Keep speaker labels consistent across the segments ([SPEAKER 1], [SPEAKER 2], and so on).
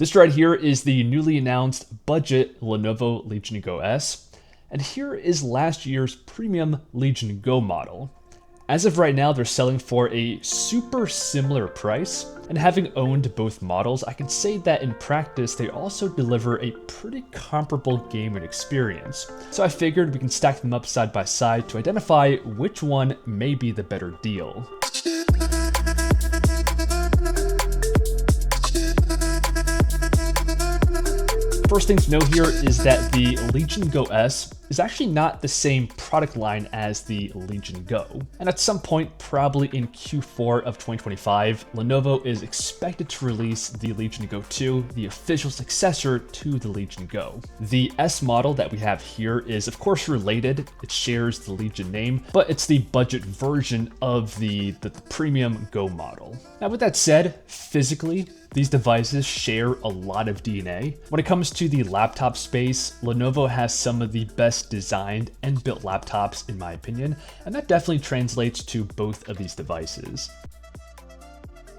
[SPEAKER 1] This right here is the newly announced budget Lenovo Legion Go S, and here is last year's premium Legion Go model. As of right now, they're selling for a super similar price, and having owned both models, I can say that in practice, they also deliver a pretty comparable gaming experience. So I figured we can stack them up side by side to identify which one may be the better deal. First thing to note here is that the Legion Go S is actually not the same product line as the Legion Go. And at some point, probably in Q4 of 2025, Lenovo is expected to release the Legion Go 2, the official successor to the Legion Go. The S model that we have here is of course related, it shares the Legion name, but it's the budget version of the premium Go model. Now with that said, physically, these devices share a lot of DNA. When it comes to the laptop space, Lenovo has some of the best designed and built laptops in my opinion, and that definitely translates to both of these devices.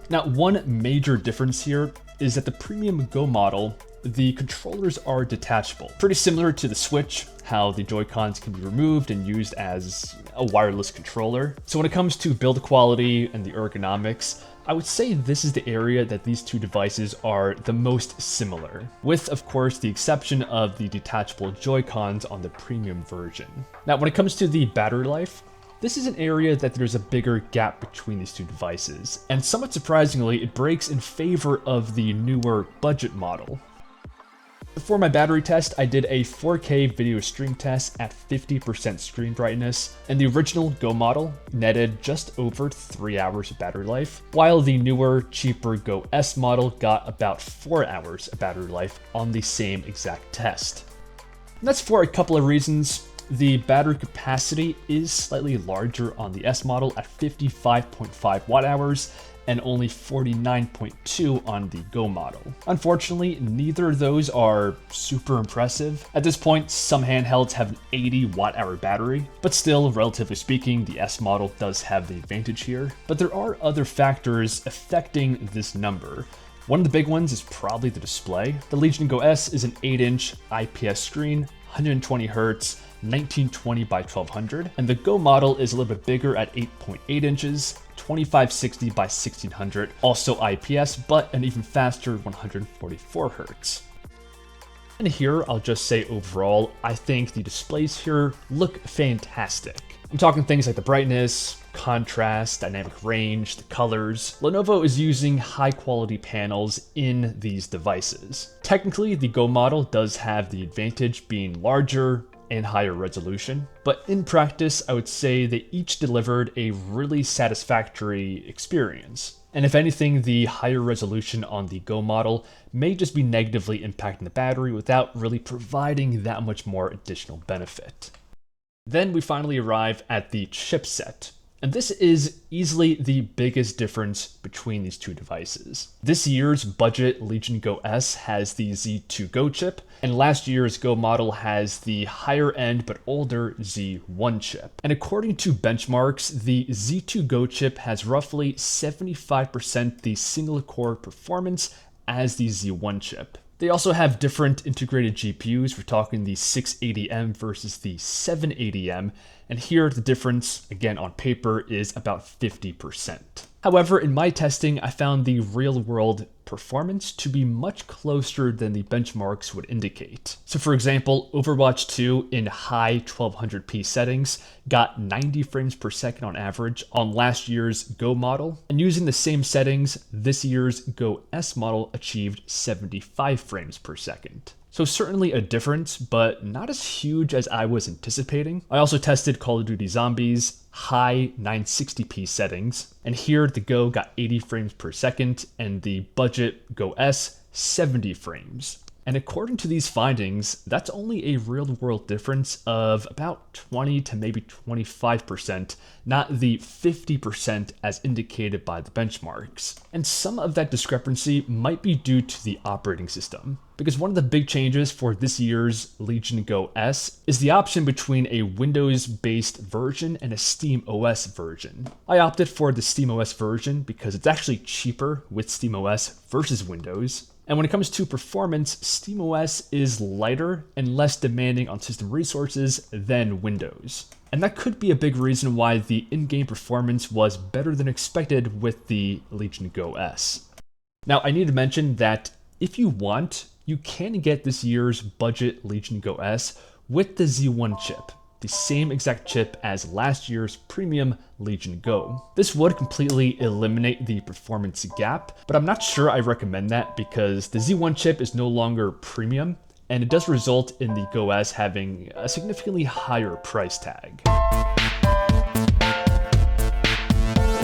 [SPEAKER 1] Now, one major difference here is that the premium Go model, the controllers are detachable. Pretty similar to the Switch, how the Joy-Cons can be removed and used as a wireless controller. So when it comes to build quality and the ergonomics, I would say this is the area that these two devices are the most similar, with of course the exception of the detachable Joy-Cons on the premium version. Now when it comes to the battery life, this is an area that there's a bigger gap between these two devices, and somewhat surprisingly it breaks in favor of the newer budget model. For my battery test, I did a 4K video stream test at 50% screen brightness, and the original Go model netted just over 3 hours of battery life, while the newer, cheaper Go S model got about 4 hours of battery life on the same exact test. And that's for a couple of reasons. The battery capacity is slightly larger on the S model at 55.5 watt hours, and only 49.2 on the Go model. Unfortunately, neither of those are super impressive. At this point, some handhelds have an 80 watt hour battery, but still, relatively speaking, the S model does have the advantage here. But there are other factors affecting this number. One of the big ones is probably the display. The Legion Go S is an 8-inch IPS screen, 120 Hz, 1920 by 1200, and the Go model is a little bit bigger at 8.8 inches, 2560 by 1600, also IPS, but an even faster 144 Hz. And here, I'll just say overall, I think the displays here look fantastic. I'm talking things like the brightness, contrast, dynamic range, the colors. Lenovo is using high quality panels in these devices. Technically, the Go model does have the advantage being larger and higher resolution, but in practice, I would say they each delivered a really satisfactory experience. And if anything, the higher resolution on the Go model may just be negatively impacting the battery without really providing that much more additional benefit. Then we finally arrive at the chipset. And this is easily the biggest difference between these two devices. This year's budget Legion Go S has the Z2 Go chip, and last year's Go model has the higher end but older Z1 chip. And according to benchmarks, the Z2 Go chip has roughly 75% the single core performance as the Z1 chip. They also have different integrated GPUs. We're talking the 680M versus the 780M. And here the difference, again on paper, is about 50%. However, in my testing, I found the real world performance to be much closer than the benchmarks would indicate. So for example, Overwatch 2 in high 1200p settings got 90 frames per second on average on last year's Go model. And using the same settings, this year's Go S model achieved 75 frames per second. So certainly a difference, but not as huge as I was anticipating. I also tested Call of Duty Zombies, high 960p settings, and here the Go got 80 frames per second, and the budget Go S 70 frames. And according to these findings, that's only a real-world difference of about 20 to maybe 25%, not the 50% as indicated by the benchmarks. And some of that discrepancy might be due to the operating system, because one of the big changes for this year's Legion Go S is the option between a Windows-based version and a SteamOS version. I opted for the SteamOS version because it's actually cheaper with SteamOS versus Windows. And when it comes to performance, SteamOS is lighter and less demanding on system resources than Windows. And that could be a big reason why the in-game performance was better than expected with the Legion Go S. Now, I need to mention that if you want, you can get this year's budget Legion Go S with the Z1 chip, the same exact chip as last year's premium Legion Go. This would completely eliminate the performance gap, but I'm not sure I recommend that because the Z1 chip is no longer premium, and it does result in the Go S having a significantly higher price tag.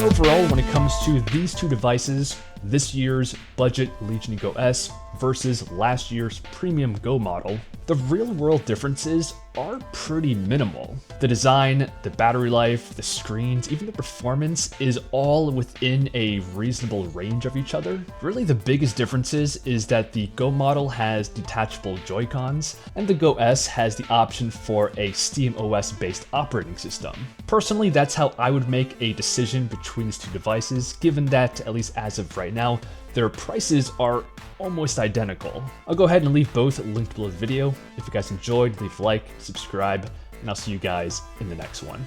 [SPEAKER 1] Overall, when it comes to these two devices, this year's budget Legion Go S versus last year's premium Go model, the real-world differences are pretty minimal. The design, the battery life, the screens, even the performance is all within a reasonable range of each other. Really, the biggest differences is that the Go model has detachable Joy-Cons, and the Go S has the option for a SteamOS-based operating system. Personally, that's how I would make a decision between these two devices, given that, at least as of right now, their prices are almost identical. I'll go ahead and leave both linked below the video. If you guys enjoyed, leave a like, subscribe, and I'll see you guys in the next one.